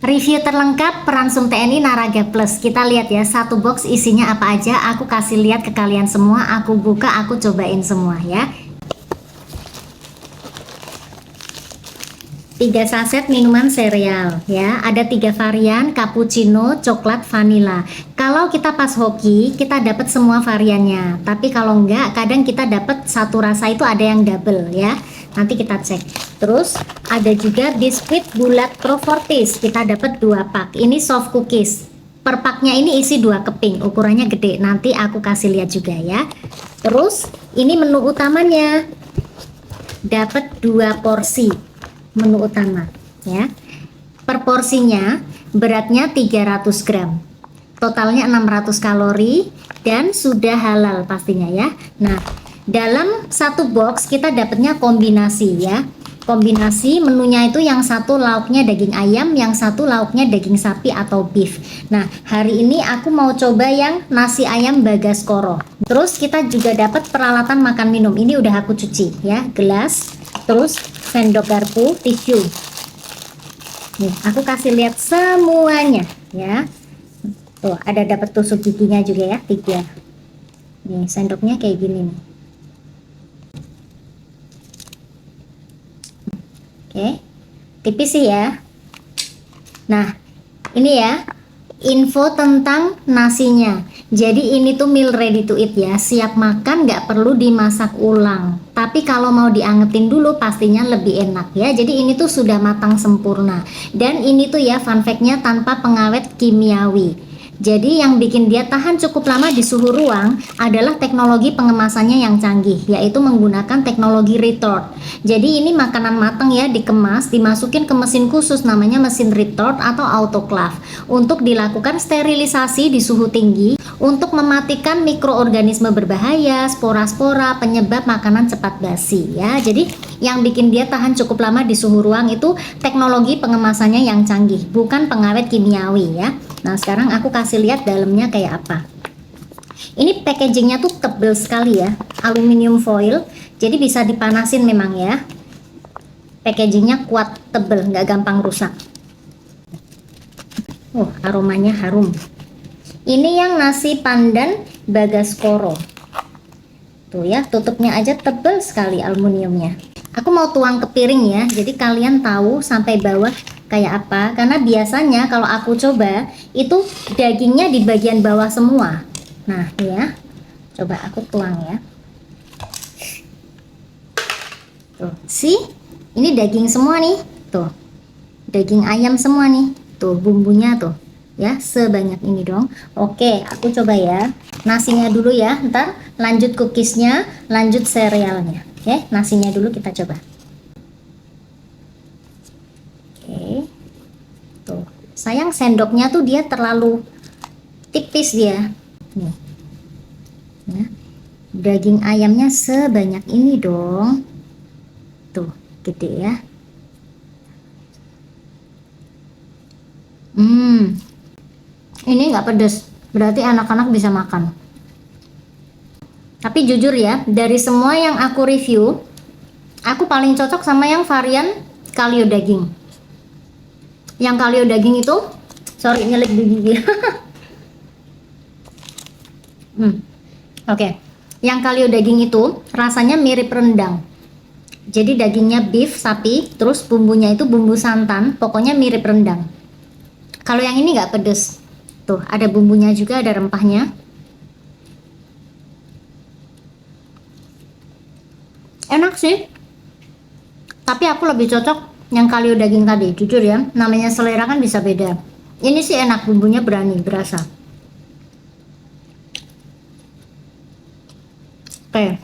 Review terlengkap Peransum TNI Naraga Plus. Kita lihat ya, satu box isinya apa aja. Aku kasih lihat ke kalian semua. Aku buka, aku cobain semua ya. 3 saset minuman sereal ya, ada 3 varian, cappuccino, coklat, vanilla. Kalau kita pas hoki kita dapat semua variannya, tapi kalau enggak kadang kita dapat satu rasa itu ada yang double ya, nanti kita cek. Terus ada juga biskuit bulat Profortis, kita dapat 2 pak. Ini soft cookies, per paknya ini isi 2 keping, ukurannya gede, nanti aku kasih lihat juga ya. Terus ini menu utamanya, dapat 2 porsi menu utama ya. Per porsinya beratnya 300 gram, totalnya 600 kalori dan sudah halal pastinya ya. Nah, dalam satu box kita dapatnya kombinasi ya. Kombinasi menunya itu yang satu lauknya daging ayam, yang satu lauknya daging sapi atau beef. Nah, hari ini aku mau coba yang nasi ayam Bagaskoro. Terus kita juga dapat peralatan makan minum. Ini udah aku cuci ya, gelas, terus sendok garpu, tisu. Nih, aku kasih lihat semuanya ya. Tuh, ada dapat tusuk giginya juga ya, 3. Nih, sendoknya kayak gini nih. Oke, tipis sih ya. Nah, ini ya info tentang nasinya. Jadi ini tuh meal ready to eat ya, siap makan, nggak perlu dimasak ulang. Tapi kalau mau diangetin dulu pastinya lebih enak ya. Jadi ini tuh sudah matang sempurna. Dan ini tuh ya fun fact-nya tanpa pengawet kimiawi. Jadi yang bikin dia tahan cukup lama di suhu ruang adalah teknologi pengemasannya yang canggih, yaitu menggunakan teknologi retort. Jadi ini makanan matang ya, dikemas, dimasukin ke mesin khusus namanya mesin retort atau autoclave untuk dilakukan sterilisasi di suhu tinggi untuk mematikan mikroorganisme berbahaya, spora-spora, penyebab makanan cepat basi ya. Jadi yang bikin dia tahan cukup lama di suhu ruang itu teknologi pengemasannya yang canggih, bukan pengawet kimiawi ya. Nah, sekarang aku kasih lihat dalamnya kayak apa. Ini packagingnya tuh tebel sekali ya, aluminium foil, jadi bisa dipanasin memang ya. Packagingnya kuat, tebel, nggak gampang rusak. Aromanya harum. Ini yang nasi pandan Bagaskoro. Tuh ya, tutupnya aja tebel sekali aluminiumnya. Aku mau tuang ke piring ya, jadi kalian tahu sampai bawah kayak apa. Karena biasanya kalau aku coba itu dagingnya di bagian bawah semua. Nah ya, coba aku tuang ya. Tuh, sih, ini daging semua nih. Tuh, daging ayam semua nih. Tuh, bumbunya tuh ya, sebanyak ini dong. Oke, aku coba ya. Nasinya dulu ya, ntar lanjut cookiesnya, lanjut serealnya. Oke, nasinya dulu kita coba. Oke, tuh, sayang sendoknya tuh dia terlalu tipis dia. Nih, ya. Daging ayamnya sebanyak ini dong. Tuh, gede ya. Ini nggak pedes, berarti anak-anak bisa makan. Tapi jujur ya, dari semua yang aku review, aku paling cocok sama yang varian kalio daging. Yang kalio daging itu, sorry nyelip di gigi. Oke. Yang kalio daging itu rasanya mirip rendang. Jadi dagingnya beef sapi, terus bumbunya itu bumbu santan, pokoknya mirip rendang. Kalau yang ini nggak pedes. Tuh, ada bumbunya juga, ada rempahnya. Enak sih, tapi aku lebih cocok yang kalio daging tadi, jujur ya, namanya selera kan bisa beda. Ini sih enak, bumbunya berani, berasa. Oke,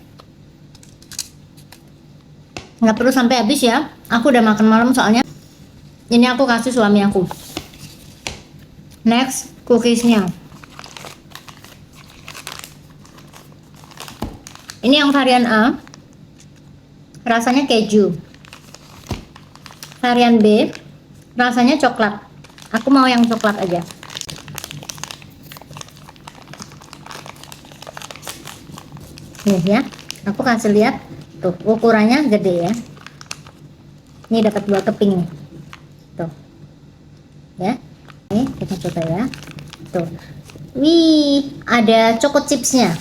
nggak perlu sampai habis ya, aku udah makan malam soalnya. Ini aku kasih suami aku. Next, cookiesnya. Ini yang varian A, rasanya keju. Varian B, rasanya coklat. Aku mau yang coklat aja. Nih ya, aku kasih lihat. Tuh, ukurannya gede ya. Ini dapat 2 keping nih. Tuh. ya. Oke, kita coba ya. Tuh. Wih, ada choco chipsnya.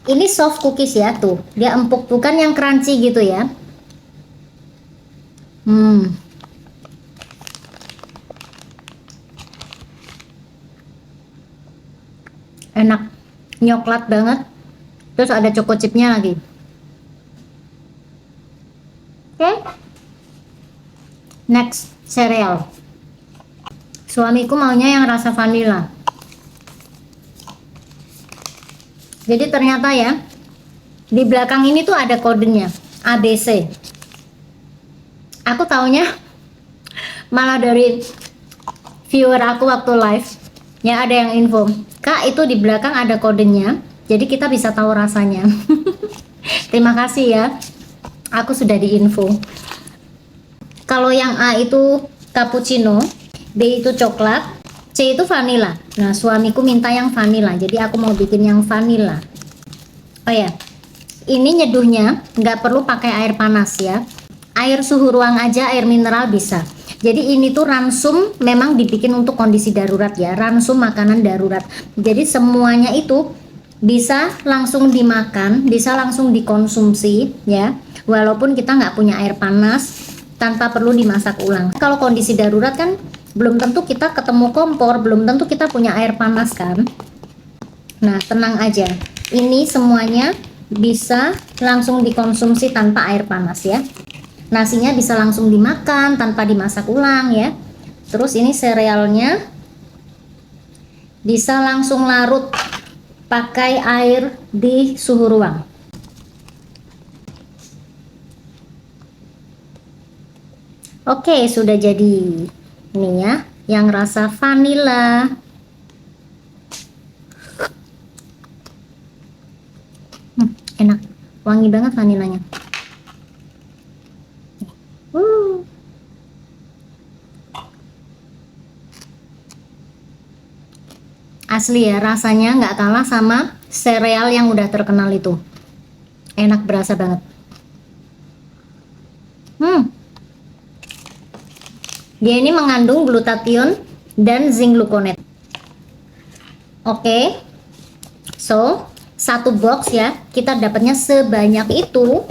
Ini soft cookies ya, tuh. Dia empuk, bukan yang crunchy gitu ya. Enak, nyoklat banget. Terus ada choco chipnya lagi. Oke. Next, cereal. Suamiku maunya yang rasa vanilla. Jadi ternyata ya, di belakang ini tuh ada kodenya, ABC. Aku taunya malah dari viewer aku waktu live, ya ada yang info, Kak itu di belakang ada kodenya, jadi kita bisa tahu rasanya. Terima kasih ya, aku sudah diinfo. Kalau yang A itu cappuccino, B itu coklat, C itu vanilla. Nah suamiku minta yang vanilla, jadi aku mau bikin yang vanilla. Oh ya, ini nyeduhnya nggak perlu pakai air panas ya, air suhu ruang aja, air mineral bisa. Jadi ini tuh ransum memang dibikin untuk kondisi darurat ya, ransum makanan darurat. Jadi semuanya itu bisa langsung dimakan, bisa langsung dikonsumsi ya, walaupun kita nggak punya air panas, tanpa perlu dimasak ulang. Kalau kondisi darurat kan belum tentu kita ketemu kompor, belum tentu kita punya air panas kan. Nah tenang aja, ini semuanya bisa langsung dikonsumsi tanpa air panas ya. Nasinya bisa langsung dimakan tanpa dimasak ulang ya. Terus ini serealnya bisa langsung larut pakai air di suhu ruang. Oke, sudah jadi. Ini ya, yang rasa vanilla. Enak, wangi banget vanilanya. Asli ya, rasanya nggak kalah sama sereal yang udah terkenal itu. Enak, berasa banget. Dia ini mengandung glutathione dan zinc gluconate. Oke. So, satu box ya, kita dapatnya sebanyak itu,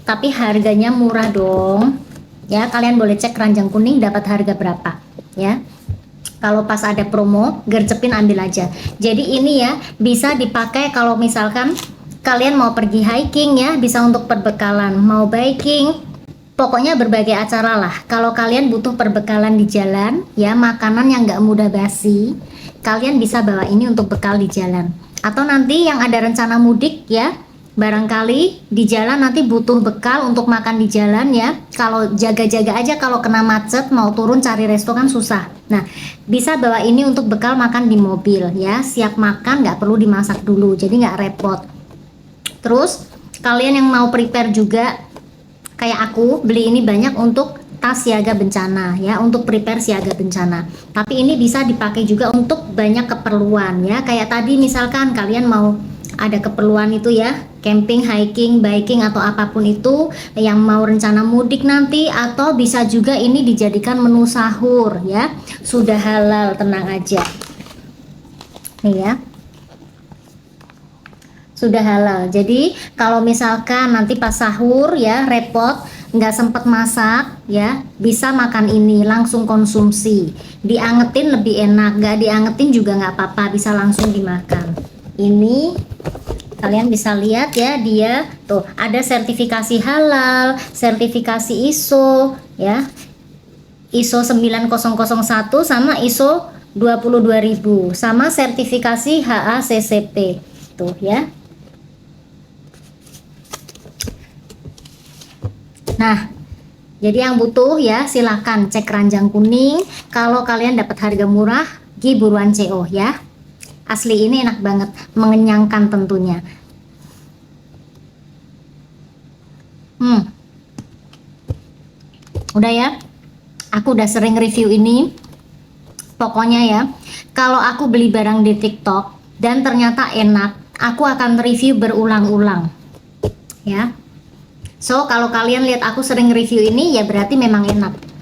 tapi harganya murah dong. Ya, kalian boleh cek keranjang kuning dapat harga berapa ya. Kalau pas ada promo, gercepin ambil aja. Jadi ini ya bisa dipakai kalau misalkan kalian mau pergi hiking ya, bisa untuk perbekalan, mau biking, pokoknya berbagai acara lah. Kalau kalian butuh perbekalan di jalan ya, makanan yang nggak mudah basi, kalian bisa bawa ini untuk bekal di jalan. Atau nanti yang ada rencana mudik ya, barangkali di jalan nanti butuh bekal untuk makan di jalan ya. Kalau jaga-jaga aja, kalau kena macet mau turun cari resto kan susah. Nah bisa bawa ini untuk bekal makan di mobil ya, siap makan, nggak perlu dimasak dulu, jadi nggak repot. Terus kalian yang mau prepare juga kayak aku, beli ini banyak untuk tas siaga bencana ya, untuk prepare siaga bencana. Tapi ini bisa dipakai juga untuk banyak keperluan ya, kayak tadi misalkan kalian mau ada keperluan itu ya, camping, hiking, biking atau apapun itu, yang mau rencana mudik nanti, atau bisa juga ini dijadikan menu sahur ya, sudah halal, tenang aja nih ya, sudah halal. Jadi kalau misalkan nanti pas sahur ya repot, nggak sempet masak ya, bisa makan ini langsung konsumsi. Diangetin lebih enak, nggak diangetin juga nggak apa-apa, bisa langsung dimakan. Ini kalian bisa lihat ya, dia tuh ada sertifikasi halal, sertifikasi ISO ya, ISO 9001 sama ISO 22000, sama sertifikasi HACCP tuh ya. Nah, jadi yang butuh ya silahkan cek keranjang kuning. Kalau kalian dapat harga murah, buruan CO ya. Asli ini enak banget, mengenyangkan tentunya. Udah ya, aku udah sering review ini. Pokoknya ya, kalau aku beli barang di TikTok dan ternyata enak, aku akan review berulang-ulang ya. So kalau kalian lihat aku sering review ini ya berarti memang enak.